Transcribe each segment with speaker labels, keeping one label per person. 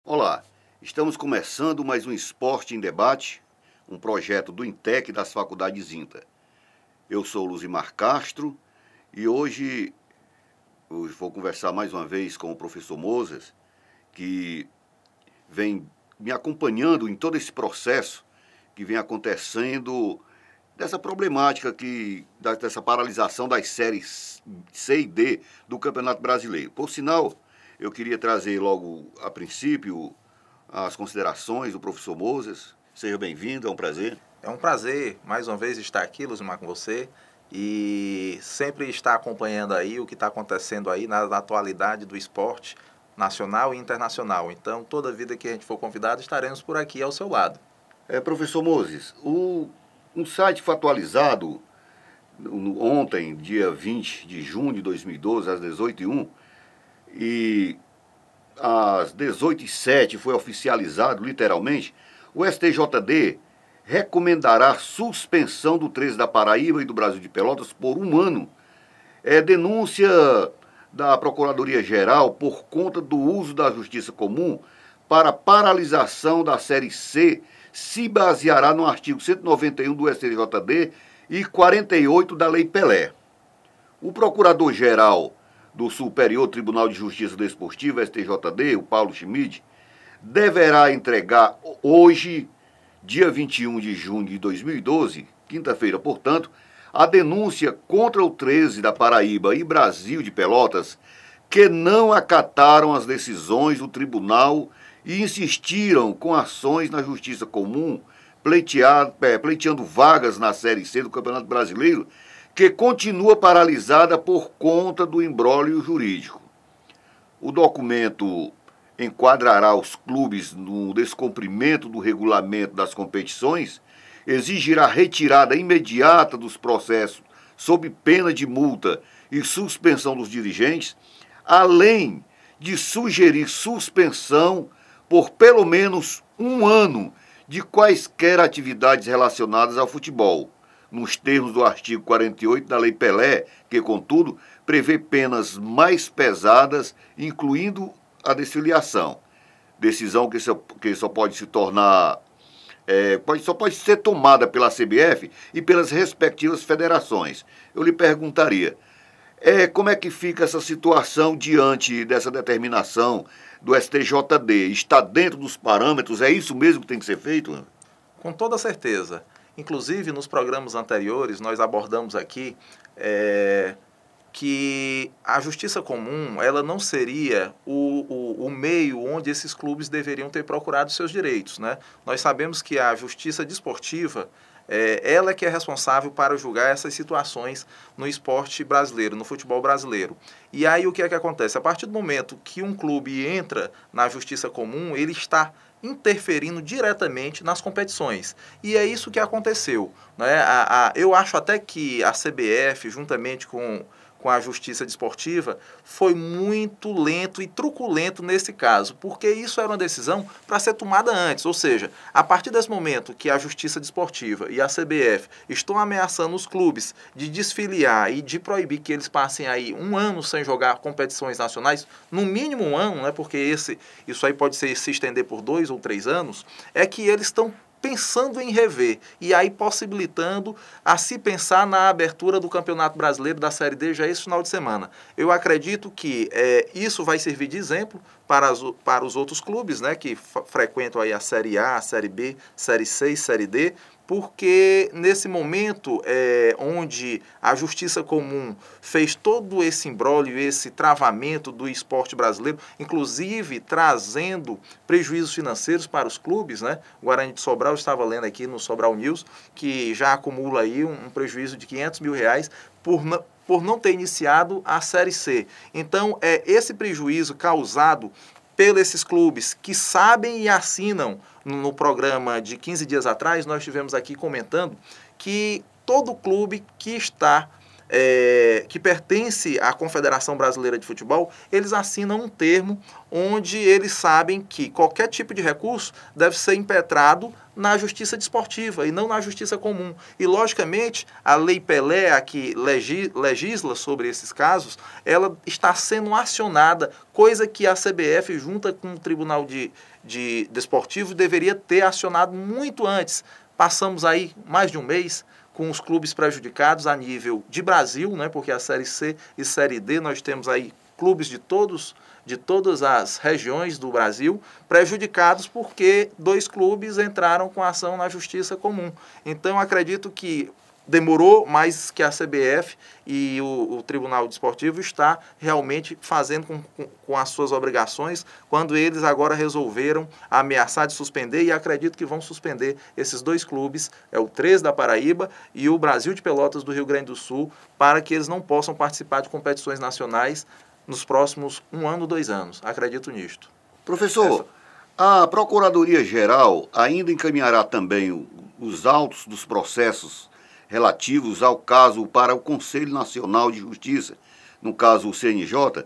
Speaker 1: Olá, estamos começando mais um Esporte em Debate, um projeto do INTEC das Faculdades INTA. Eu sou Luzimar Castro e hoje eu vou conversar mais uma vez com o professor Moses, que vem me acompanhando em todo esse processo que vem acontecendo dessa problemática dessa paralisação das séries C e D do Campeonato Brasileiro. Por sinal, eu queria trazer logo a princípio as considerações do professor Moses. Seja bem-vindo, é um prazer.
Speaker 2: É um prazer, mais uma vez, estar aqui, Luzimar, com você e sempre estar acompanhando aí o que está acontecendo aí na atualidade do esporte nacional e internacional. Então, toda vida que a gente for convidado, estaremos por aqui ao seu lado.
Speaker 1: Professor Moses, um site foi atualizado ontem, dia 20 de junho de 2012, às 18h01, e às 18h07 foi oficializado, literalmente, o STJD recomendará suspensão do 13 da Paraíba e do Brasil de Pelotas por um ano. Denúncia da Procuradoria-Geral por conta do uso da Justiça Comum para paralisação da Série C se baseará no artigo 191 do STJD e 48 da Lei Pelé. O Procurador-Geral do Superior Tribunal de Justiça Desportiva, STJD, o Paulo Schmid, deverá entregar hoje, dia 21 de junho de 2012, quinta-feira, portanto, a denúncia contra o 13 da Paraíba e Brasil de Pelotas, que não acataram as decisões do tribunal e insistiram com ações na Justiça Comum, pleiteando vagas na Série C do Campeonato Brasileiro, que continua paralisada por conta do imbróglio jurídico. O documento enquadrará os clubes no descumprimento do regulamento das competições, exigirá retirada imediata dos processos sob pena de multa e suspensão dos dirigentes, além de sugerir suspensão por pelo menos um ano de quaisquer atividades relacionadas ao futebol, nos termos do artigo 48 da Lei Pelé, que, contudo, prevê penas mais pesadas, incluindo a desfiliação. Decisão que só pode se tornar, só pode ser tomada pela CBF e pelas respectivas federações. Eu lhe perguntaria, como é que fica essa situação diante dessa determinação do STJD? Está dentro dos parâmetros? É isso mesmo que tem que ser feito?
Speaker 2: Com toda certeza. Inclusive, nos programas anteriores, nós abordamos aqui que a Justiça Comum ela não seria o meio onde esses clubes deveriam ter procurado seus direitos, né? Nós sabemos que a Justiça Desportiva ela é que é responsável para julgar essas situações no esporte brasileiro, no futebol brasileiro. E aí o que é que acontece? A partir do momento que um clube entra na Justiça Comum, ele está interferindo diretamente nas competições. E é isso que aconteceu, né? Eu acho até que a CBF, juntamente com a Justiça Desportiva, foi muito lento e truculento nesse caso, porque isso era uma decisão para ser tomada antes, ou seja, a partir desse momento que a Justiça Desportiva e a CBF estão ameaçando os clubes de desfiliar e de proibir que eles passem aí um ano sem jogar competições nacionais, no mínimo um ano, né, porque isso aí pode se estender por 2 ou 3 anos, é que eles estão pensando em rever e aí possibilitando a se pensar na abertura do Campeonato Brasileiro da Série D já esse final de semana. Eu acredito que isso vai servir de exemplo para os outros clubes, né, que frequentam aí a Série A, a Série B, Série C e Série D, porque nesse momento onde a Justiça Comum fez todo esse imbróglio, esse travamento do esporte brasileiro, inclusive trazendo prejuízos financeiros para os clubes, né? O Guarani de Sobral, eu estava lendo aqui no Sobral News, que já acumula aí um prejuízo de R$500 mil por não ter iniciado a Série C. Então, esse prejuízo causado pelos esses clubes que sabem e assinam no programa de 15 dias atrás, nós estivemos aqui comentando que todo clube que está que pertence à Confederação Brasileira de Futebol, eles assinam um termo onde eles sabem que qualquer tipo de recurso deve ser impetrado na justiça desportiva e não na justiça comum. E, logicamente, a Lei Pelé, a que legisla sobre esses casos, ela está sendo acionada, coisa que a CBF, junto com o Tribunal de Desportivo, deveria ter acionado muito antes. Passamos aí mais de um mês com os clubes prejudicados a nível de Brasil, né, porque a Série C e Série D nós temos aí clubes de todas as regiões do Brasil prejudicados porque 2 clubes entraram com ação na justiça comum. Então, acredito que demorou, mas que a CBF e o Tribunal Desportivo está realmente fazendo com as suas obrigações, quando eles agora resolveram ameaçar de suspender, e acredito que vão suspender esses 2 clubes, é o 13 da Paraíba e o Brasil de Pelotas do Rio Grande do Sul, para que eles não possam participar de competições nacionais nos próximos 1 ano, 2 anos. Acredito nisto.
Speaker 1: Professor, a Procuradoria-Geral ainda encaminhará também os autos dos processos relativos ao caso para o Conselho Nacional de Justiça, no caso o CNJ,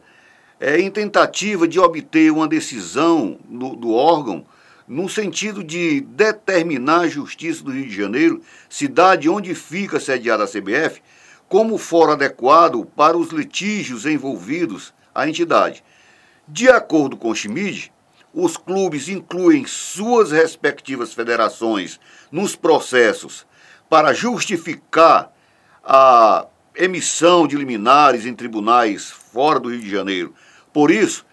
Speaker 1: em tentativa de obter uma decisão do órgão no sentido de determinar a Justiça do Rio de Janeiro, cidade onde fica sediada a CBF, como foro adequado para os litígios envolvidos à entidade. De acordo com o Schmid, os clubes incluem suas respectivas federações nos processos para justificar a emissão de liminares em tribunais fora do Rio de Janeiro. Por isso,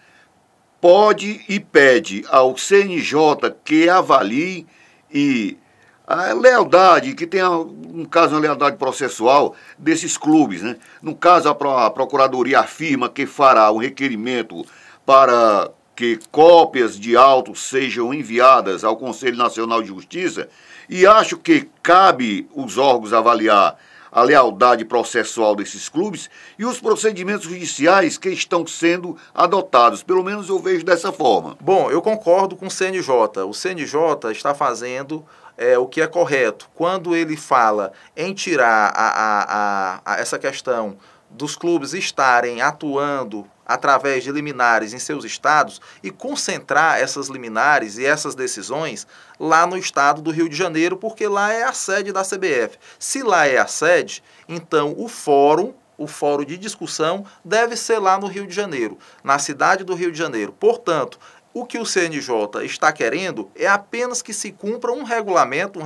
Speaker 1: pode e pede ao CNJ que avalie a lealdade, que tenha, no caso, uma lealdade processual desses clubes, né? No caso, a Procuradoria afirma que fará um requerimento para que cópias de autos sejam enviadas ao Conselho Nacional de Justiça, e acho que cabe os órgãos avaliar a lealdade processual desses clubes e os procedimentos judiciais que estão sendo adotados. Pelo menos eu vejo dessa forma.
Speaker 2: Bom, eu concordo com o CNJ. O CNJ está fazendo o que é correto. Quando ele fala em tirar essa questão dos clubes estarem atuando através de liminares em seus estados e concentrar essas liminares e essas decisões lá no estado do Rio de Janeiro, porque lá é a sede da CBF. Se lá é a sede, então o fórum de discussão deve ser lá no Rio de Janeiro, na cidade do Rio de Janeiro. Portanto, o que o CNJ está querendo é apenas que se cumpra um regulamento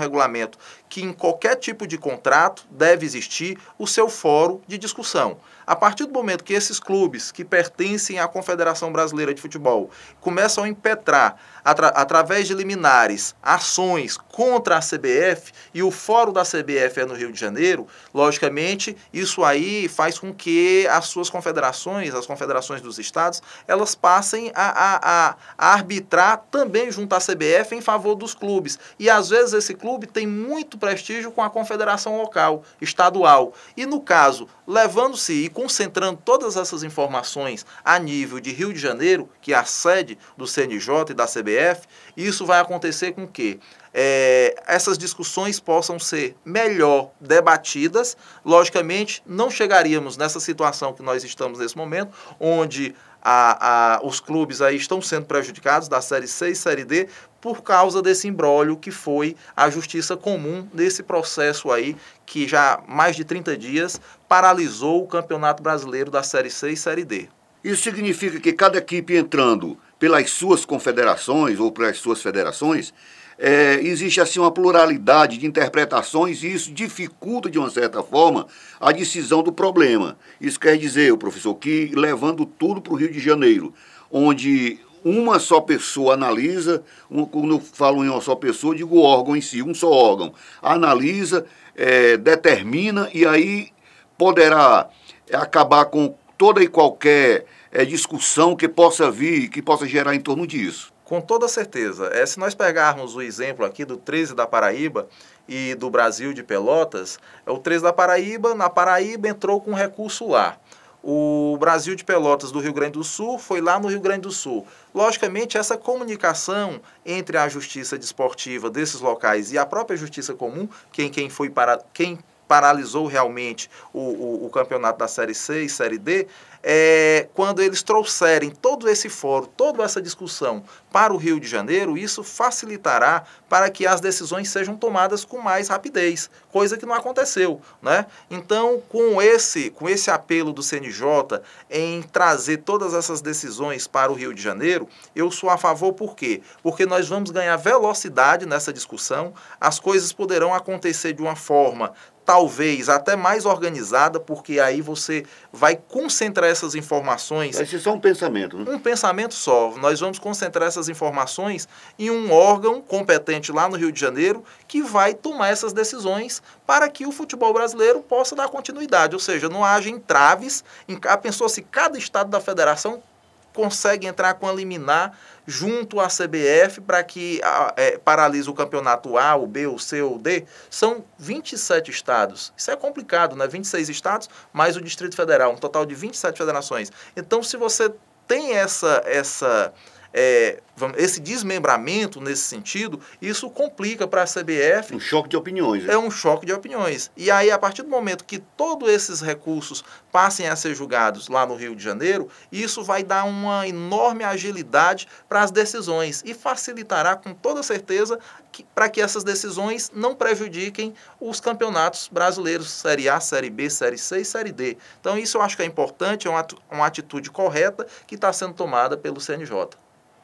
Speaker 2: que em qualquer tipo de contrato deve existir o seu fórum de discussão. A partir do momento que esses clubes que pertencem à Confederação Brasileira de Futebol começam a impetrar, através de liminares, ações contra a CBF, e o fórum da CBF é no Rio de Janeiro, logicamente, isso aí faz com que as suas confederações, as confederações dos estados, elas passem a arbitrar também junto à CBF em favor dos clubes. E às vezes esse clube tem muito prestígio com a confederação local, estadual. E no caso, levando-se e concentrando todas essas informações a nível de Rio de Janeiro, que é a sede do CNJ e da CBF, isso vai acontecer com que essas discussões possam ser melhor debatidas. Logicamente, não chegaríamos nessa situação que nós estamos nesse momento, onde os clubes aí estão sendo prejudicados da Série C e Série D por causa desse imbróglio que foi a justiça comum nesse processo aí que já há mais de 30 dias paralisou o Campeonato Brasileiro da Série C e Série D.
Speaker 1: Isso significa que cada equipe entrando pelas suas confederações ou pelas suas federações, existe assim uma pluralidade de interpretações e isso dificulta, de uma certa forma, a decisão do problema. Isso quer dizer, professor, que levando tudo para o Rio de Janeiro, onde uma só pessoa analisa, quando eu falo em uma só pessoa, digo o órgão em si, um só órgão, analisa, determina e aí poderá acabar com toda e qualquer discussão que possa vir, que possa gerar em torno disso.
Speaker 2: Com toda certeza. Se nós pegarmos o exemplo aqui do 13 da Paraíba e do Brasil de Pelotas, o 13 da Paraíba, na Paraíba entrou com recurso lá. O Brasil de Pelotas do Rio Grande do Sul foi lá no Rio Grande do Sul. Logicamente, essa comunicação entre a justiça desportiva desses locais e a própria justiça comum, quem paralisou realmente o campeonato da Série C e Série D, quando eles trouxerem todo esse fórum, toda essa discussão para o Rio de Janeiro, isso facilitará para que as decisões sejam tomadas com mais rapidez, coisa que não aconteceu, né? Então, com esse apelo do CNJ em trazer todas essas decisões para o Rio de Janeiro, eu sou a favor. Por quê? Porque nós vamos ganhar velocidade nessa discussão, as coisas poderão acontecer de uma forma talvez até mais organizada, porque aí você vai concentrar essas informações...
Speaker 1: Vai ser só um pensamento, né?
Speaker 2: Um pensamento só. Nós vamos concentrar essas informações em um órgão competente lá no Rio de Janeiro que vai tomar essas decisões para que o futebol brasileiro possa dar continuidade, ou seja, não haja entraves. Pensou se cada estado da federação consegue entrar com a liminar junto à CBF para que paralise o campeonato A, o B, o C ou o D. São 27 estados. Isso é complicado, né? 26 estados mais o Distrito Federal, um total de 27 federações. Então, se você tem esse desmembramento nesse sentido, isso complica para a CBF.
Speaker 1: Um choque de opiniões.
Speaker 2: É um choque de opiniões. E aí, a partir do momento que todos esses recursos passem a ser julgados lá no Rio de Janeiro, isso vai dar uma enorme agilidade para as decisões e facilitará com toda certeza para que essas decisões não prejudiquem os campeonatos brasileiros, Série A, Série B, Série C e Série D. Então, isso eu acho que é importante, é uma atitude correta que está sendo tomada pelo CNJ.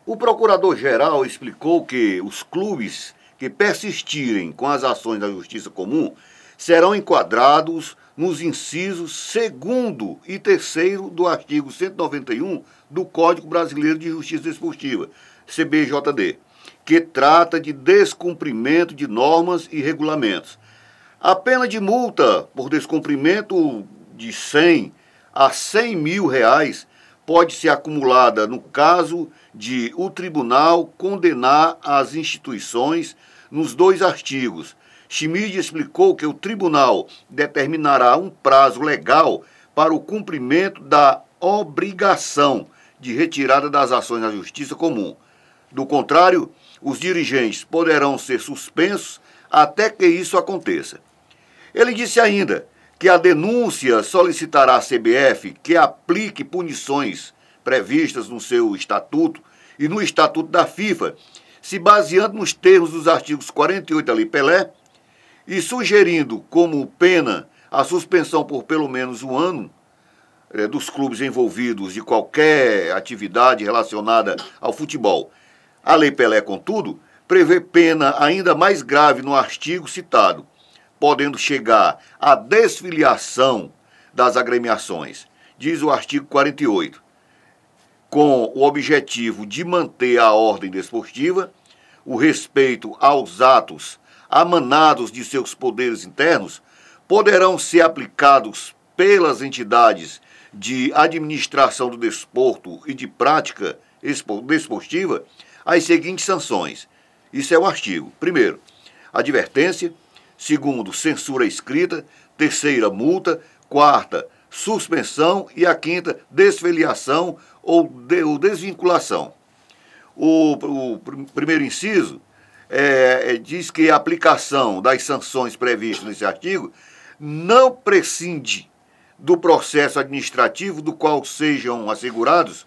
Speaker 1: O procurador-geral explicou que os clubes que persistirem com as ações da Justiça Comum serão enquadrados nos incisos 2º e 3º do artigo 191 do Código Brasileiro de Justiça Desportiva, CBJD, que trata de descumprimento de normas e regulamentos. A pena de multa por descumprimento de 100 a 100 mil reais pode ser acumulada no caso de o tribunal condenar as instituições nos 2 artigos. Schmid explicou que o tribunal determinará um prazo legal para o cumprimento da obrigação de retirada das ações na Justiça Comum. Do contrário, os dirigentes poderão ser suspensos até que isso aconteça. Ele disse ainda que a denúncia solicitará à CBF que aplique punições previstas no seu estatuto e no estatuto da FIFA, se baseando nos termos dos artigos 48 da Lei Pelé e sugerindo como pena a suspensão por pelo menos 1 ano dos clubes envolvidos de qualquer atividade relacionada ao futebol. A Lei Pelé, contudo, prevê pena ainda mais grave no artigo citado, podendo chegar à desfiliação das agremiações, diz o artigo 48, com o objetivo de manter a ordem desportiva, o respeito aos atos amanados de seus poderes internos, poderão ser aplicados pelas entidades de administração do desporto e de prática desportiva as seguintes sanções. Isso é o artigo. 1º, advertência. 2º, censura escrita. 3ª, multa. 4ª, suspensão. E a 5ª, desfiliação ou desvinculação. O primeiro inciso diz que a aplicação das sanções previstas nesse artigo não prescinde do processo administrativo do qual sejam assegurados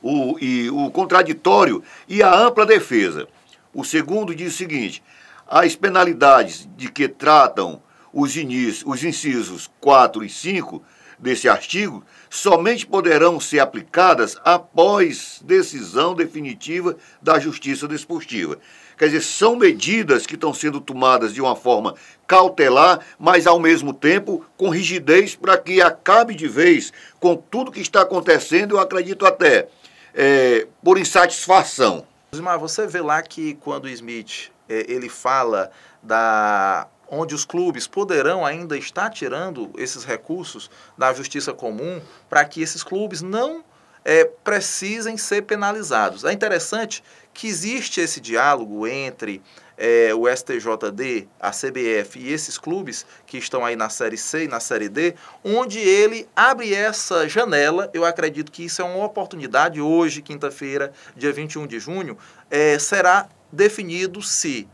Speaker 1: o contraditório e a ampla defesa. O 2º diz o seguinte: as penalidades de que tratam os incisos 4 e 5 desse artigo somente poderão ser aplicadas após decisão definitiva da Justiça Desportiva. Quer dizer, são medidas que estão sendo tomadas de uma forma cautelar, mas ao mesmo tempo com rigidez para que acabe de vez com tudo que está acontecendo, eu acredito até por insatisfação.
Speaker 2: Mas você vê lá que quando o Schmid ele fala onde os clubes poderão ainda estar tirando esses recursos da Justiça Comum para que esses clubes não precisem ser penalizados. É interessante que existe esse diálogo entre o STJD, a CBF e esses clubes que estão aí na Série C e na Série D, onde ele abre essa janela. Eu acredito que isso é uma oportunidade. Hoje, quinta-feira, dia 21 de junho, será definido se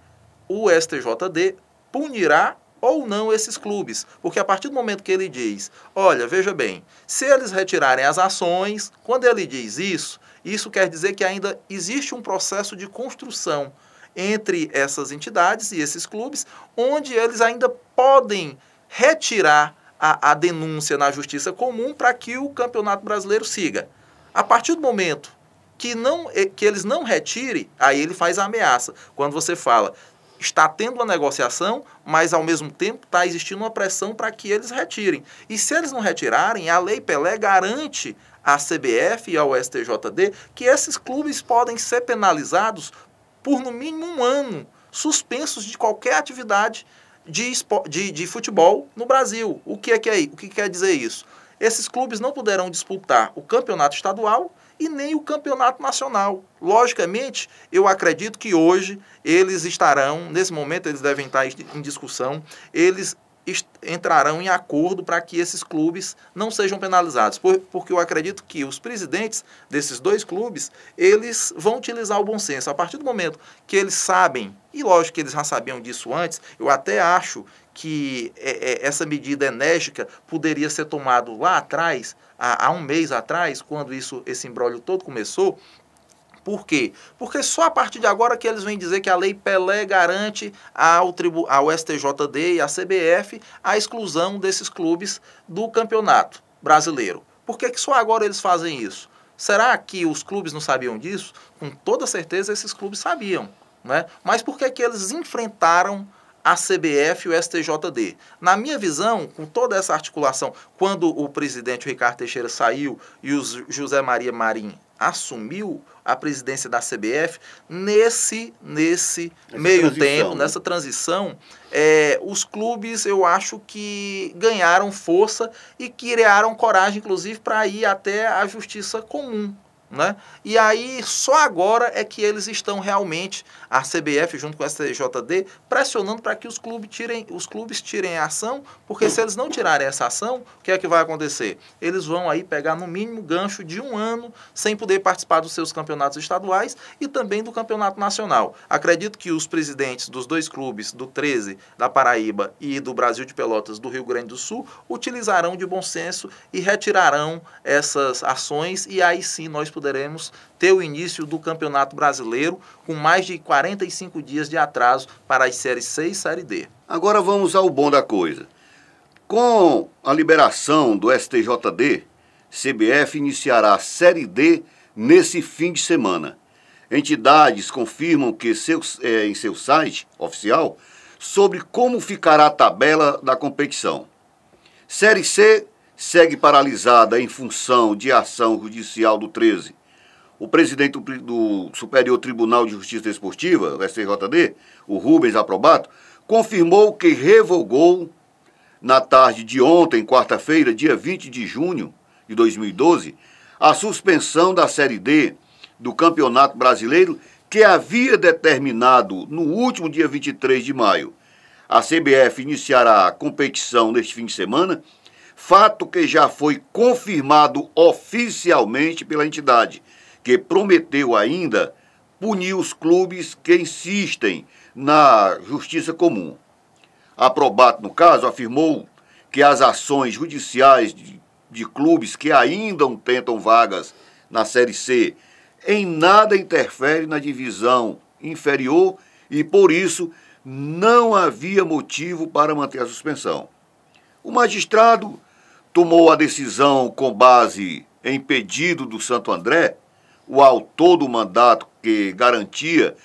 Speaker 2: o STJD punirá ou não esses clubes. Porque a partir do momento que ele diz, olha, veja bem, se eles retirarem as ações, quando ele diz isso quer dizer que ainda existe um processo de construção entre essas entidades e esses clubes, onde eles ainda podem retirar a denúncia na justiça comum para que o Campeonato Brasileiro siga. A partir do momento que eles não retirem, aí ele faz a ameaça. Quando você fala, está tendo uma negociação, mas ao mesmo tempo está existindo uma pressão para que eles retirem. E se eles não retirarem, a Lei Pelé garante à CBF e ao STJD que esses clubes podem ser penalizados por no mínimo 1 ano, suspensos de qualquer atividade de futebol no Brasil. O que quer dizer isso? Esses clubes não poderão disputar o campeonato estadual e nem o campeonato nacional. Logicamente, eu acredito que hoje eles estarão, nesse momento eles devem estar em discussão, eles entrarão em acordo para que esses clubes não sejam penalizados, porque eu acredito que os presidentes desses 2 clubes, eles vão utilizar o bom senso. A partir do momento que eles sabem, e lógico que eles já sabiam disso antes, eu até acho que essa medida enérgica poderia ser tomada lá atrás, há 1 mês atrás, quando esse imbróglio todo começou. Por quê? Porque só a partir de agora que eles vêm dizer que a Lei Pelé garante ao STJD e à CBF a exclusão desses clubes do Campeonato Brasileiro. Por que só agora eles fazem isso? Será que os clubes não sabiam disso? Com toda certeza esses clubes sabiam, né? Mas por que eles enfrentaram a CBF e o STJD? Na minha visão, com toda essa articulação, quando o presidente Ricardo Teixeira saiu e o José Maria Marinho assumiu a presidência da CBF, nesse meio tempo, nessa transição, os clubes, eu acho que ganharam força e criaram coragem, inclusive, para ir até a justiça comum, né? E aí, só agora é que eles estão realmente, a CBF junto com a STJD, pressionando para que os clubes tirem a ação, porque se eles não tirarem essa ação, o que é que vai acontecer? Eles vão aí pegar no mínimo gancho de 1 ano sem poder participar dos seus campeonatos estaduais e também do campeonato nacional. Acredito que os presidentes dos 2 clubes, do 13 da Paraíba e do Brasil de Pelotas do Rio Grande do Sul, utilizarão de bom senso e retirarão essas ações, e aí sim nós poderemos ter o início do Campeonato Brasileiro com mais de 45 dias de atraso para as séries C e série D.
Speaker 1: Agora vamos ao bom da coisa. Com a liberação do STJD, CBF iniciará a série D nesse fim de semana. Entidades confirmam que em seu site oficial sobre como ficará a tabela da competição. Série C segue paralisada em função de ação judicial do 13. O presidente do Superior Tribunal de Justiça Desportiva, o STJD, o Rubens Aprobato, confirmou que revogou, na tarde de ontem, quarta-feira, dia 20 de junho de 2012, a suspensão da Série D do Campeonato Brasileiro, que havia determinado no último dia 23 de maio. A CBF iniciará a competição neste fim de semana, fato que já foi confirmado oficialmente pela entidade, que prometeu ainda punir os clubes que insistem na justiça comum. Aprobato, no caso, afirmou que as ações judiciais de clubes que ainda tentam vagas na Série C em nada interfere na divisão inferior e, por isso, não havia motivo para manter a suspensão. O magistrado tomou a decisão com base em pedido do Santo André, o autor do mandato que garantia,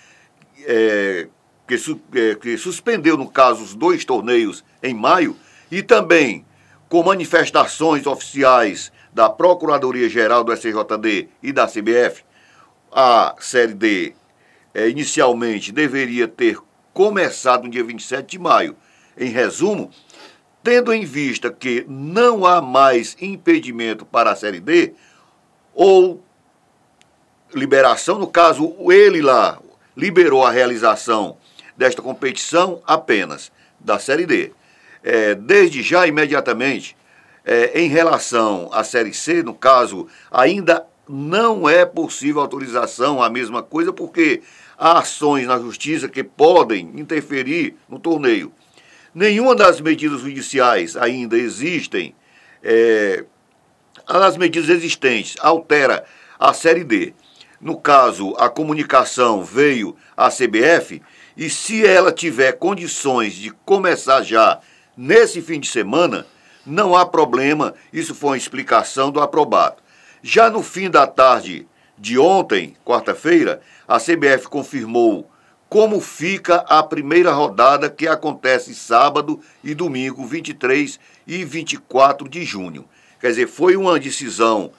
Speaker 1: que suspendeu, no caso, os 2 torneios em maio, e também com manifestações oficiais da Procuradoria-Geral do STJD e da CBF. A Série D, inicialmente, deveria ter começado no dia 27 de maio. Em resumo, tendo em vista que não há mais impedimento para a Série D, ou liberação, no caso, ele lá liberou a realização desta competição apenas da Série D. Desde já, imediatamente, em relação à Série C, no caso, ainda não é possível autorização à mesma coisa, porque há ações na Justiça que podem interferir no torneio. Nenhuma das medidas judiciais ainda existem, as medidas existentes altera a Série D. No caso, a comunicação veio à CBF e se ela tiver condições de começar já nesse fim de semana, não há problema, isso foi uma explicação do aprovado. Já no fim da tarde de ontem, quarta-feira, a CBF confirmou como fica a primeira rodada que acontece sábado e domingo, 23 e 24 de junho. Quer dizer, foi uma decisão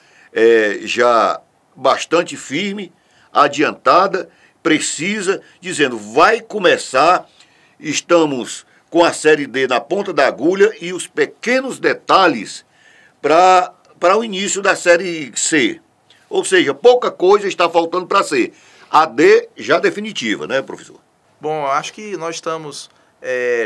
Speaker 1: já bastante firme, adiantada, precisa, dizendo, vai começar, estamos com a Série D na ponta da agulha e os pequenos detalhes para o início da Série C. Ou seja, pouca coisa está faltando para ser. A D já definitiva, né, professor?
Speaker 2: Bom, acho que nós estamos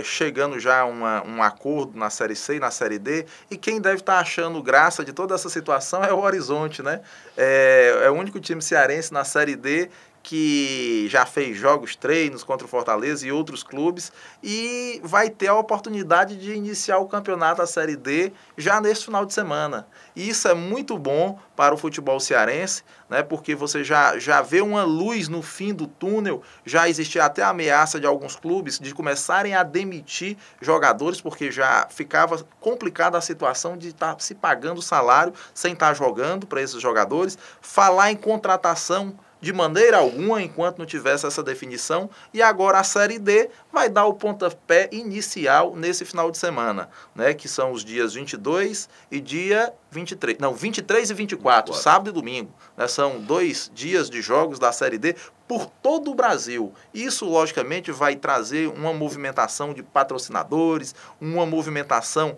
Speaker 2: chegando já a um acordo na Série C e na Série D, e quem deve estar achando graça de toda essa situação é o Horizonte, né? É o único time cearense na Série D que já fez jogos, treinos contra o Fortaleza e outros clubes, e vai ter a oportunidade de iniciar o campeonato da Série D já nesse final de semana. E isso é muito bom para o futebol cearense, né, porque você já vê uma luz no fim do túnel. Já existia até a ameaça de alguns clubes de começarem a demitir jogadores, porque já ficava complicada a situação de estar se pagando salário sem estar jogando para esses jogadores. Falar em contratação de maneira alguma, enquanto não tivesse essa definição, e agora a Série D vai dar o pontapé inicial nesse final de semana, né, que são os dias 22 e dia 23, não, 23 e 24, sábado e domingo, né, são 2 dias de jogos da Série D por todo o Brasil. Isso, logicamente, vai trazer uma movimentação de patrocinadores, uma movimentação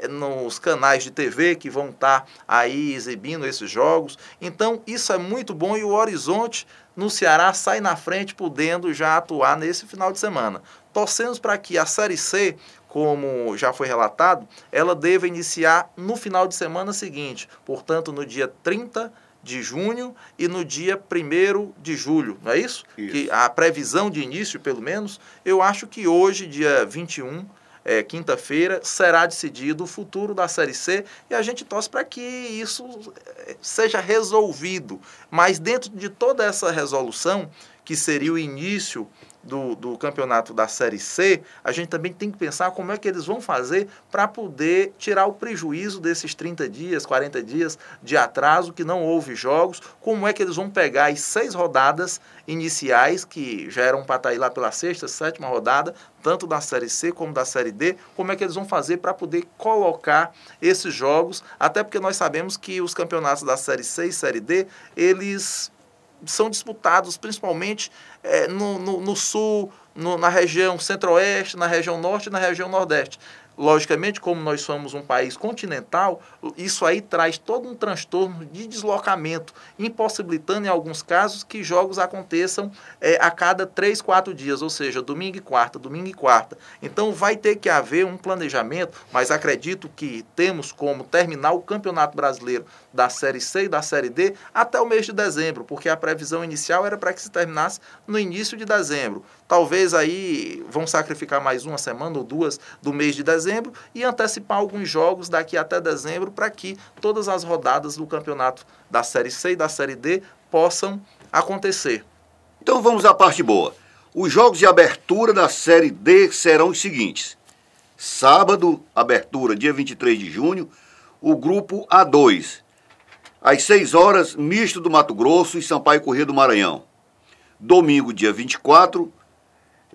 Speaker 2: nos canais de TV que vão estar aí exibindo esses jogos. Então, isso é muito bom e o Horizonte, no Ceará, sai na frente, podendo já atuar nesse final de semana. Torcemos para que a Série C, como já foi relatado, ela deva iniciar no final de semana seguinte, portanto, no dia 30 de junho e no dia 1º de julho, não é isso? Que a previsão de início, pelo menos, eu acho que hoje, dia 21, quinta-feira, será decidido o futuro da Série C, e a gente torce para que isso seja resolvido. Mas dentro de toda essa resolução, que seria o início do campeonato da Série C, a gente também tem que pensar como é que eles vão fazer para poder tirar o prejuízo desses 30 dias, 40 dias de atraso, que não houve jogos, como é que eles vão pegar as 6 rodadas iniciais, que já eram para estar aí lá pela 6ª, 7ª rodada, tanto da Série C como da Série D, como é que eles vão fazer para poder colocar esses jogos, até porque nós sabemos que os campeonatos da Série C e Série D, eles são disputados principalmente no sul, na região centro-oeste, na região norte e na região nordeste. Logicamente, como nós somos um país continental, isso aí traz todo um transtorno de deslocamento, impossibilitando, em alguns casos, que jogos aconteçam a cada 3, 4 dias, ou seja, domingo e quarta, domingo e quarta. Então, vai ter que haver um planejamento, mas acredito que temos como terminar o Campeonato Brasileiro da Série C e da Série D até o mês de dezembro, porque a previsão inicial era para que se terminasse no início de dezembro. Talvez aí vão sacrificar mais uma semana ou 2 do mês de dezembro e antecipar alguns jogos daqui até dezembro para que todas as rodadas do campeonato da Série C e da Série D possam acontecer.
Speaker 1: Então vamos à parte boa. Os jogos de abertura da Série D serão os seguintes. Sábado, abertura, dia 23 de junho, o grupo A2. Às 6 horas, misto do Mato Grosso e Sampaio Corrêa do Maranhão. Domingo, dia 24,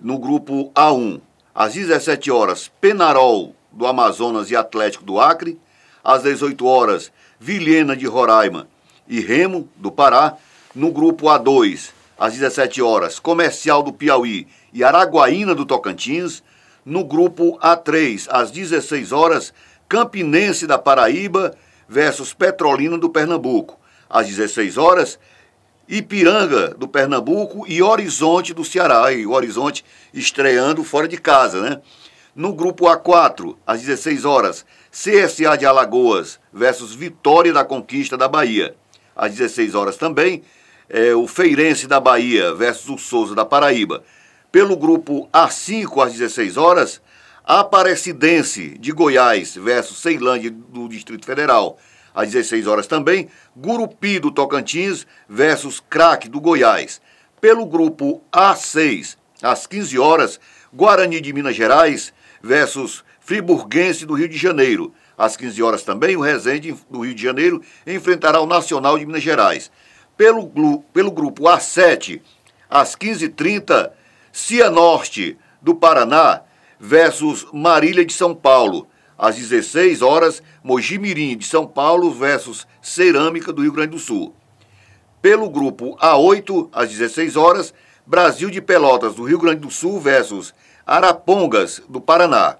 Speaker 1: no grupo A1, às 17 horas, Penarol do Amazonas e Atlético do Acre. Às 18 horas, Vilhena de Roraima e Remo do Pará. No grupo A2, às 17 horas, Comercial do Piauí e Araguaína do Tocantins. No grupo A3, às 16 horas, Campinense da Paraíba versus Petrolina do Pernambuco. Às 16 horas, Ipiranga do Pernambuco e Horizonte do Ceará. E o Horizonte estreando fora de casa, né? No grupo A4, às 16 horas, CSA de Alagoas versus Vitória da Conquista da Bahia. Às 16 horas também, o Feirense da Bahia versus o Souza da Paraíba. Pelo grupo A5, às 16 horas, Aparecidense de Goiás versus Ceilândia do Distrito Federal, às 16 horas também. Gurupi do Tocantins versus Craque do Goiás. Pelo grupo A6, às 15 horas, Guarani de Minas Gerais versus Friburguense do Rio de Janeiro. Às 15 horas também, o Resende do Rio de Janeiro enfrentará o Nacional de Minas Gerais. Pelo grupo A7, às 15h30, Cianorte do Paraná versus Marília de São Paulo. Às 16 horas, Mojimirim de São Paulo versus Cerâmica do Rio Grande do Sul. Pelo grupo A8, às 16 horas, Brasil de Pelotas do Rio Grande do Sul versus Arapongas do Paraná.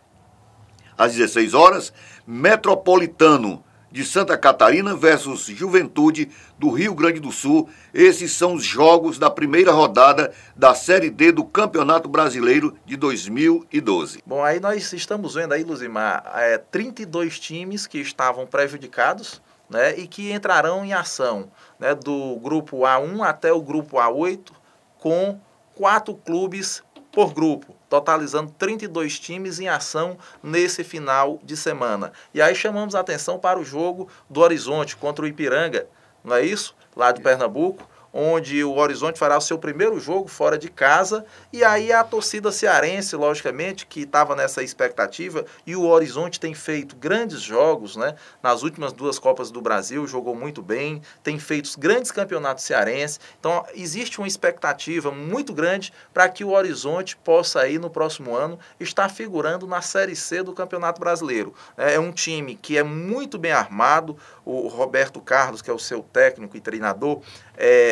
Speaker 1: Às 16 horas, Metropolitano de Santa Catarina versus Juventude do Rio Grande do Sul. Esses são os jogos da primeira rodada da Série D do Campeonato Brasileiro de 2012.
Speaker 2: Bom, aí nós estamos vendo aí, Luzimar, 32 times que estavam prejudicados, né, e que entrarão em ação, né, do grupo A1 até o grupo A8, com 4 clubes por grupo, totalizando 32 times em ação nesse final de semana. E aí chamamos a atenção para o jogo do Horizonte contra o Ipiranga, não é isso? Lá de Pernambuco, onde o Horizonte fará o seu primeiro jogo fora de casa, e aí a torcida cearense, logicamente, que estava nessa expectativa, e o Horizonte tem feito grandes jogos, né? Nas últimas 2 Copas do Brasil, jogou muito bem, tem feito grandes campeonatos cearenses, então existe uma expectativa muito grande para que o Horizonte possa aí no próximo ano estar figurando na Série C do Campeonato Brasileiro. É um time que é muito bem armado, o Roberto Carlos, que é o seu técnico e treinador,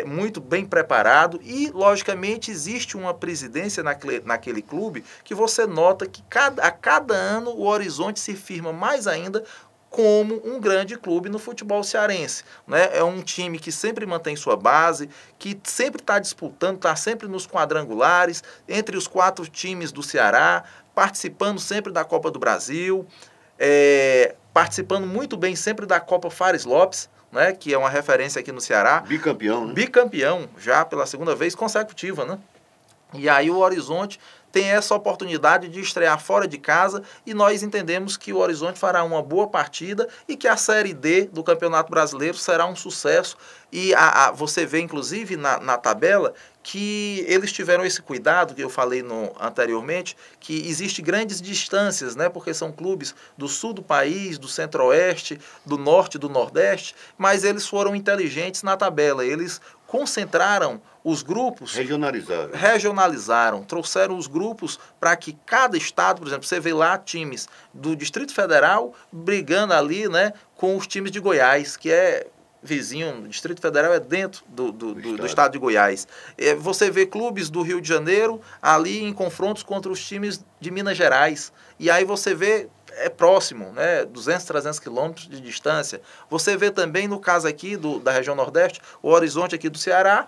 Speaker 2: muito bem preparado e, logicamente, existe uma presidência naquele clube que você nota que a cada ano o Horizonte se firma mais ainda como um grande clube no futebol cearense, né? É um time que sempre mantém sua base, que sempre está disputando, está sempre nos quadrangulares, entre os 4 times do Ceará, participando sempre da Copa do Brasil, participando muito bem sempre da Copa Fares Lopes, né, que é uma referência aqui no Ceará.
Speaker 1: Bicampeão, né?
Speaker 2: Bicampeão, já pela segunda vez consecutiva, né? E aí o Horizonte tem essa oportunidade de estrear fora de casa e nós entendemos que o Horizonte fará uma boa partida e que a Série D do Campeonato Brasileiro será um sucesso. E você vê, inclusive, na tabela que eles tiveram esse cuidado, que eu falei anteriormente, que existe grandes distâncias, né? Porque são clubes do sul do país, do centro-oeste, do norte, do nordeste, mas eles foram inteligentes na tabela. Eles concentraram os grupos, regionalizaram, trouxeram os grupos para que cada estado, por exemplo, você vê lá times do Distrito Federal brigando ali, né, com os times de Goiás, que é vizinho, o Distrito Federal é dentro do estado de Goiás. Você vê clubes do Rio de Janeiro ali em confrontos contra os times de Minas Gerais. E aí você vê, é próximo, né, 200, 300 quilômetros de distância. Você vê também, no caso aqui da região Nordeste, o Horizonte aqui do Ceará,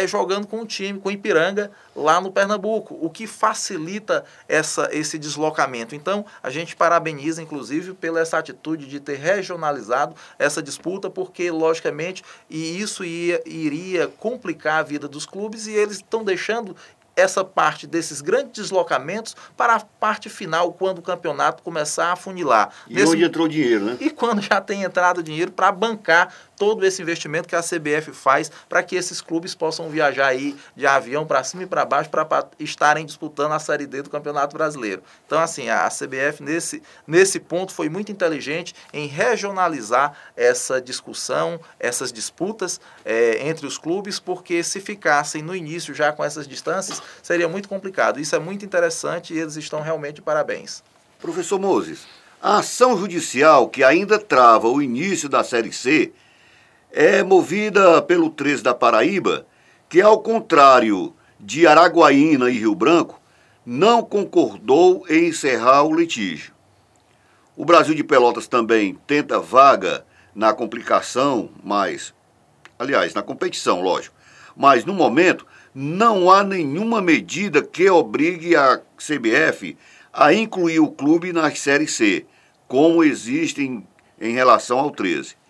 Speaker 2: jogando com um time, com Ipiranga, lá no Pernambuco, o que facilita esse deslocamento. Então, a gente parabeniza, inclusive, pela essa atitude de ter regionalizado essa disputa, porque, logicamente, isso iria complicar a vida dos clubes e eles estão deixando essa parte desses grandes deslocamentos para a parte final, quando o campeonato começar a funilar.
Speaker 1: E onde entrou dinheiro, né?
Speaker 2: E quando já tem entrado dinheiro para bancar todo esse investimento que a CBF faz para que esses clubes possam viajar aí de avião para cima e para baixo para estarem disputando a Série D do Campeonato Brasileiro. Então, assim, a CBF nesse ponto foi muito inteligente em regionalizar essa discussão, essas disputas entre os clubes, porque se ficassem no início já com essas distâncias, seria muito complicado. Isso é muito interessante e eles estão realmente de parabéns.
Speaker 1: Professor Moses, a ação judicial que ainda trava o início da Série C é movida pelo 13 da Paraíba, que, ao contrário de Araguaína e Rio Branco, não concordou em encerrar o litígio. O Brasil de Pelotas também tenta vaga na complicação, na competição, lógico. Mas, no momento, não há nenhuma medida que obrigue a CBF a incluir o clube na Série C, como existe em relação ao 13.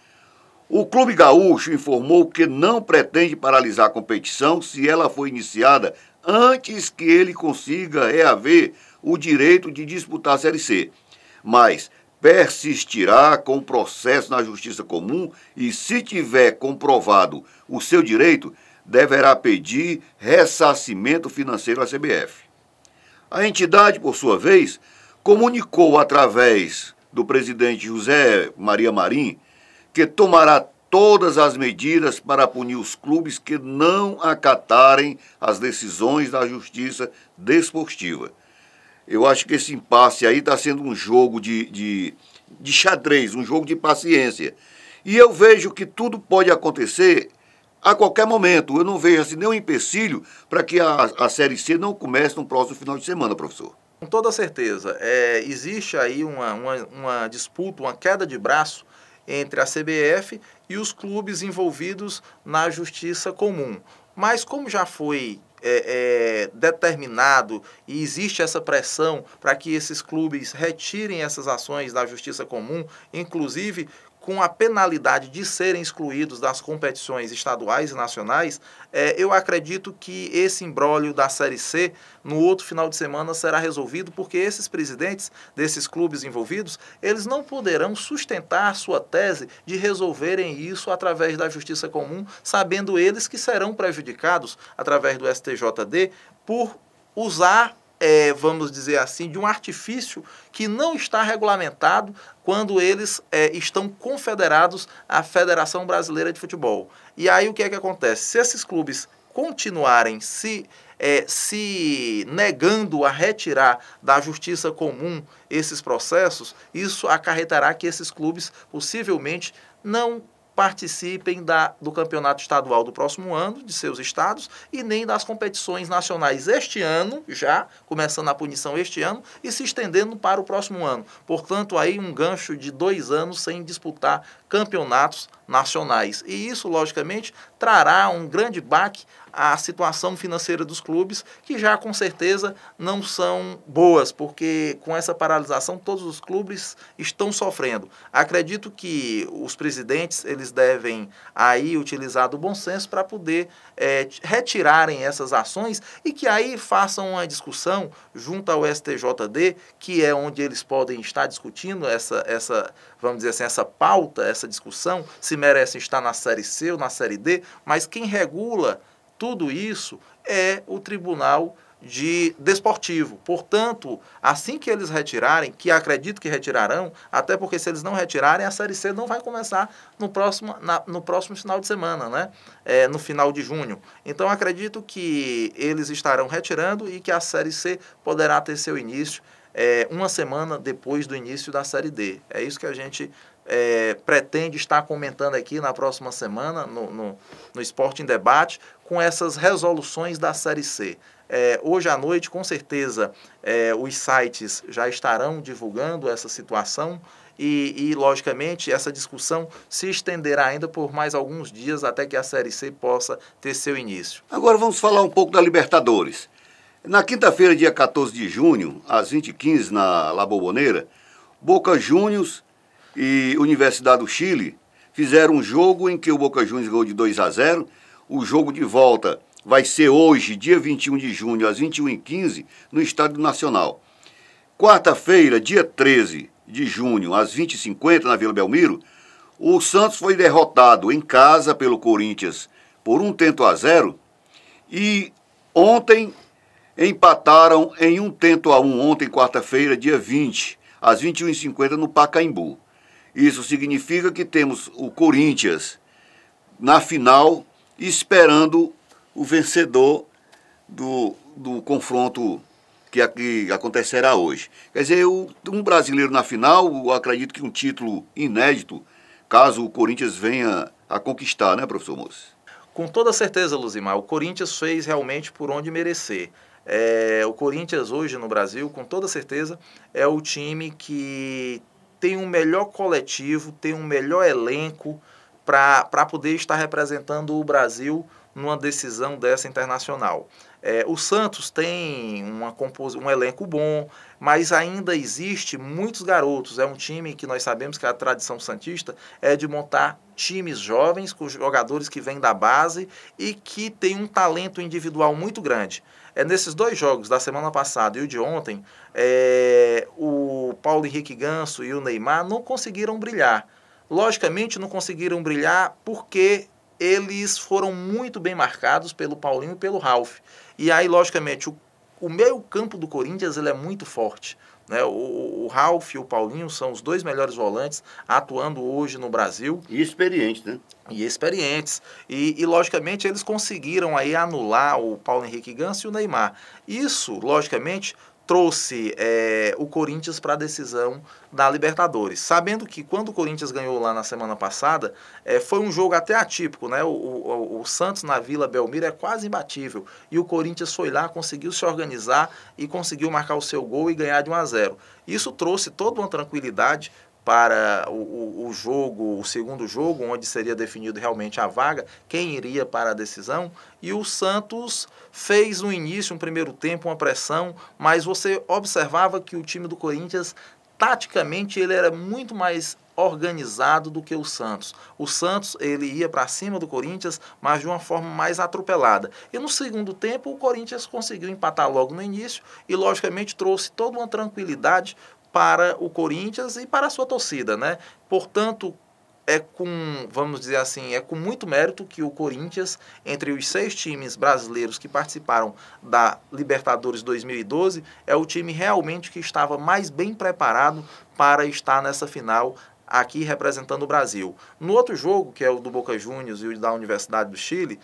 Speaker 1: O Clube Gaúcho informou que não pretende paralisar a competição se ela for iniciada antes que ele consiga reaver o direito de disputar a Série C. Mas persistirá com o processo na Justiça Comum e, se tiver comprovado o seu direito, deverá pedir ressarcimento financeiro à CBF. A entidade, por sua vez, comunicou através do presidente José Maria Marim que tomará todas as medidas para punir os clubes que não acatarem as decisões da Justiça Desportiva. Eu acho que esse impasse aí está sendo um jogo de xadrez, um jogo de paciência. E eu vejo que tudo pode acontecer a qualquer momento. Eu não vejo assim nenhum empecilho para que a Série C não comece no próximo final de semana, professor.
Speaker 2: Com toda certeza. Existe aí uma disputa, uma queda de braço entre a CBF e os clubes envolvidos na Justiça Comum. Mas como já foi determinado e existe essa pressão para que esses clubes retirem essas ações da Justiça Comum, inclusive com a penalidade de serem excluídos das competições estaduais e nacionais, eu acredito que esse imbróglio da Série C, no outro final de semana, será resolvido, porque esses presidentes desses clubes envolvidos, eles não poderão sustentar a sua tese de resolverem isso através da Justiça Comum, sabendo eles que serão prejudicados através do STJD por usar vamos dizer assim, de um artifício que não está regulamentado quando eles estão confederados à Federação Brasileira de Futebol. E aí o que é que acontece? Se esses clubes continuarem se negando a retirar da Justiça Comum esses processos, isso acarretará que esses clubes possivelmente não participem do campeonato estadual do próximo ano, de seus estados, e nem das competições nacionais este ano, já começando a punição este ano, e se estendendo para o próximo ano. Portanto, aí um gancho de 2 anos sem disputar campeonatos nacionais. E isso, logicamente, trará um grande baque à situação financeira dos clubes, que já com certeza não são boas, porque com essa paralisação todos os clubes estão sofrendo. Acredito que os presidentes eles devem aí utilizar do bom senso para poder retirarem essas ações e que aí façam uma discussão junto ao STJD, que é onde eles podem estar discutindo essa vamos dizer assim, essa pauta, essa discussão, se merecem estar na Série C ou na Série D, mas quem regula tudo isso é o Tribunal Desportivo. Portanto, assim que eles retirarem, que acredito que retirarão, até porque se eles não retirarem, a Série C não vai começar no próximo final de semana, né? No final de junho. Então, acredito que eles estarão retirando e que a Série C poderá ter seu início uma semana depois do início da Série D. É isso que a gente pretende estar comentando aqui na próxima semana, no Esporte em Debate, com essas resoluções da Série C. Hoje à noite, com certeza, os sites já estarão divulgando essa situação e, logicamente, essa discussão se estenderá ainda por mais alguns dias até que a Série C possa ter seu início.
Speaker 1: Agora vamos falar um pouco da Libertadores. Na quinta-feira, dia 14 de junho, às 20h15, na La Bombonera, Boca Juniors e Universidade do Chile fizeram um jogo em que o Boca Juniors ganhou de 2-0. O jogo de volta vai ser hoje, dia 21 de junho, às 21h15, no Estádio Nacional. Quarta-feira, dia 13 de junho, às 20h50, na Vila Belmiro, o Santos foi derrotado em casa pelo Corinthians por 1-0 e ontem empataram em 1-1 ontem, quarta-feira, dia 20, às 21h50, no Pacaembu. Isso significa que temos o Corinthians na final, esperando o vencedor do confronto que acontecerá hoje. Quer dizer, um brasileiro na final, eu acredito que um título inédito, caso o Corinthians venha a conquistar, né, professor Moço?
Speaker 2: Com toda certeza, Luzimar, o Corinthians fez realmente por onde merecer. O Corinthians hoje no Brasil, com toda certeza, é o time que tem um melhor coletivo, tem um melhor elenco para poder estar representando o Brasil numa decisão dessa internacional. O Santos tem um elenco bom, mas ainda existe muitos garotos. É um time que nós sabemos que a tradição santista é de montar times jovens, com jogadores que vêm da base e que tem um talento individual muito grande. Nesses 2 jogos, da semana passada e o de ontem, o Paulo Henrique Ganso e o Neymar não conseguiram brilhar. Logicamente, não conseguiram brilhar porque eles foram muito bem marcados pelo Paulinho e pelo Ralf. E aí, logicamente, o meio-campo do Corinthians ele é muito forte. Né? O Ralf e o Paulinho são os 2 melhores volantes atuando hoje no Brasil.
Speaker 1: E experientes, né?
Speaker 2: E experientes. E, logicamente, eles conseguiram aí anular o Paulo Henrique Ganso e o Neymar. Isso, logicamente, trouxe o Corinthians para a decisão da Libertadores. Sabendo que quando o Corinthians ganhou lá na semana passada, foi um jogo até atípico, né? O Santos na Vila Belmiro é quase imbatível. E o Corinthians foi lá, conseguiu se organizar e conseguiu marcar o seu gol e ganhar de 1-0. Isso trouxe toda uma tranquilidade para o jogo, o segundo jogo, onde seria definido realmente a vaga, quem iria para a decisão, e o Santos fez no início, um primeiro tempo, uma pressão, mas você observava que o time do Corinthians, taticamente, ele era muito mais organizado do que o Santos. O Santos, ele ia para cima do Corinthians, mas de uma forma mais atropelada. E no segundo tempo, o Corinthians conseguiu empatar logo no início e, logicamente, trouxe toda uma tranquilidade para o Corinthians e para a sua torcida, né? Portanto, vamos dizer assim, com muito mérito que o Corinthians, entre os 6 times brasileiros que participaram da Libertadores 2012, é o time realmente que estava mais bem preparado para estar nessa final aqui representando o Brasil. No outro jogo, que é o do Boca Juniors e o da Universidade do Chile,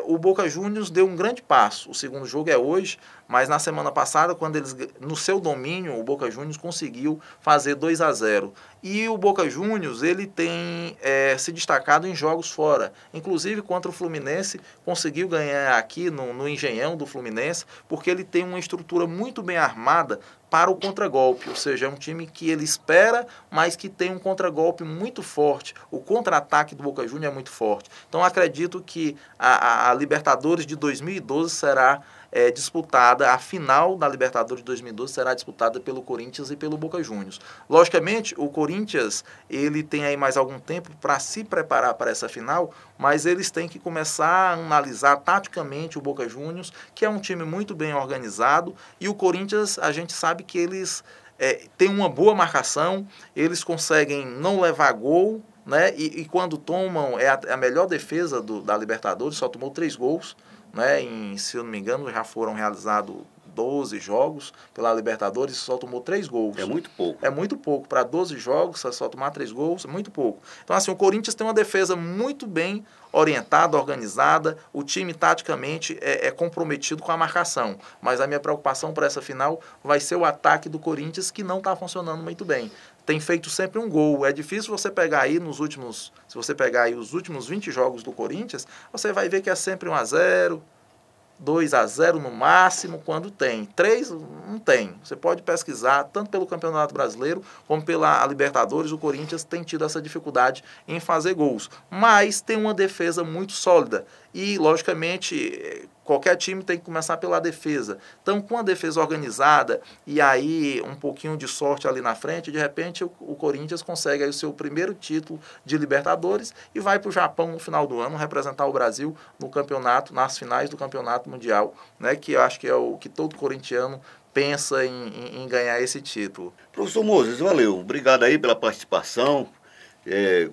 Speaker 2: o Boca Juniors deu um grande passo. O segundo jogo é hoje, mas na semana passada, quando eles, no seu domínio, o Boca Juniors conseguiu fazer 2-0. E o Boca Juniors, ele tem se destacado em jogos fora. Inclusive, contra o Fluminense, conseguiu ganhar aqui no Engenhão do Fluminense, porque ele tem uma estrutura muito bem armada para o contragolpe, ou seja, é um time que ele espera, mas que tem um contragolpe muito forte. O contra-ataque do Boca Juniors é muito forte. Então, acredito que a Libertadores de 2012 será disputada, a final da Libertadores de 2012 será disputada pelo Corinthians e pelo Boca Juniors. Logicamente, o Corinthians ele tem aí mais algum tempo para se preparar para essa final, mas eles têm que começar a analisar taticamente o Boca Juniors, que é um time muito bem organizado, e o Corinthians, a gente sabe que eles têm uma boa marcação, eles conseguem não levar gol, né? E quando tomam, a melhor defesa da Libertadores, só tomou 3 gols, né? Se eu não me engano, já foram realizados 12 jogos pela Libertadores e só tomou 3 gols.
Speaker 1: É muito pouco.
Speaker 2: É muito pouco. Para 12 jogos, só tomar 3 gols, é muito pouco. Então, assim, o Corinthians tem uma defesa muito bem orientada, organizada. O time, taticamente, é comprometido com a marcação. Mas a minha preocupação para essa final vai ser o ataque do Corinthians, que não está funcionando muito bem. Tem feito sempre um gol. É difícil você pegar aí se você pegar aí os últimos 20 jogos do Corinthians, você vai ver que é sempre 1-0, 2-0 no máximo, quando tem. 3 não tem. Você pode pesquisar, tanto pelo Campeonato Brasileiro como pela Libertadores, o Corinthians tem tido essa dificuldade em fazer gols. Mas tem uma defesa muito sólida. E, logicamente, qualquer time tem que começar pela defesa. Então, com a defesa organizada e aí um pouquinho de sorte ali na frente, de repente o Corinthians consegue aí o seu primeiro título de Libertadores e vai para o Japão no final do ano representar o Brasil no campeonato, nas finais do Campeonato Mundial, né, que eu acho que é o que todo corintiano pensa em ganhar esse título.
Speaker 1: Professor Moses, valeu. Obrigado aí pela participação.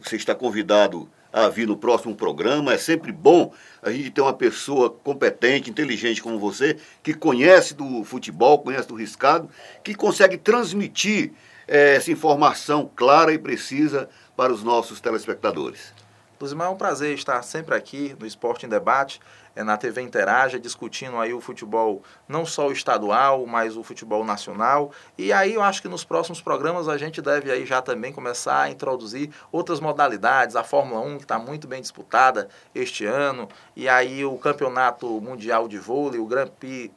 Speaker 1: Você está convidado a vir no próximo programa. É sempre bom a gente ter uma pessoa competente, inteligente como você, que conhece do futebol, conhece do riscado, que consegue transmitir essa informação clara e precisa para os nossos telespectadores.
Speaker 2: Luzimar, é um prazer estar sempre aqui no Esporte em Debate, na TV Interaja, discutindo aí o futebol, não só o estadual, mas o futebol nacional. E aí eu acho que nos próximos programas a gente deve aí já também começar a introduzir outras modalidades, a Fórmula 1, que está muito bem disputada este ano, e aí o Campeonato Mundial de Vôlei, o Grand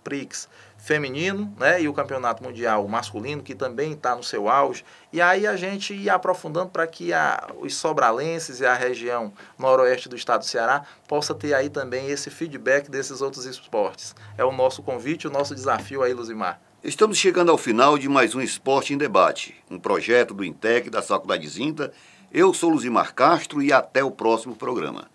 Speaker 2: Prix feminino, né, e o campeonato mundial masculino, que também está no seu auge, e aí a gente ir aprofundando para que os sobralenses e a região noroeste do estado do Ceará possa ter aí também esse feedback desses outros esportes. É o nosso convite, o nosso desafio aí, Luzimar.
Speaker 1: Estamos chegando ao final de mais um Esporte em Debate, um projeto do INTEC da Faculdade Zinta. Eu sou Luzimar Castro e até o próximo programa.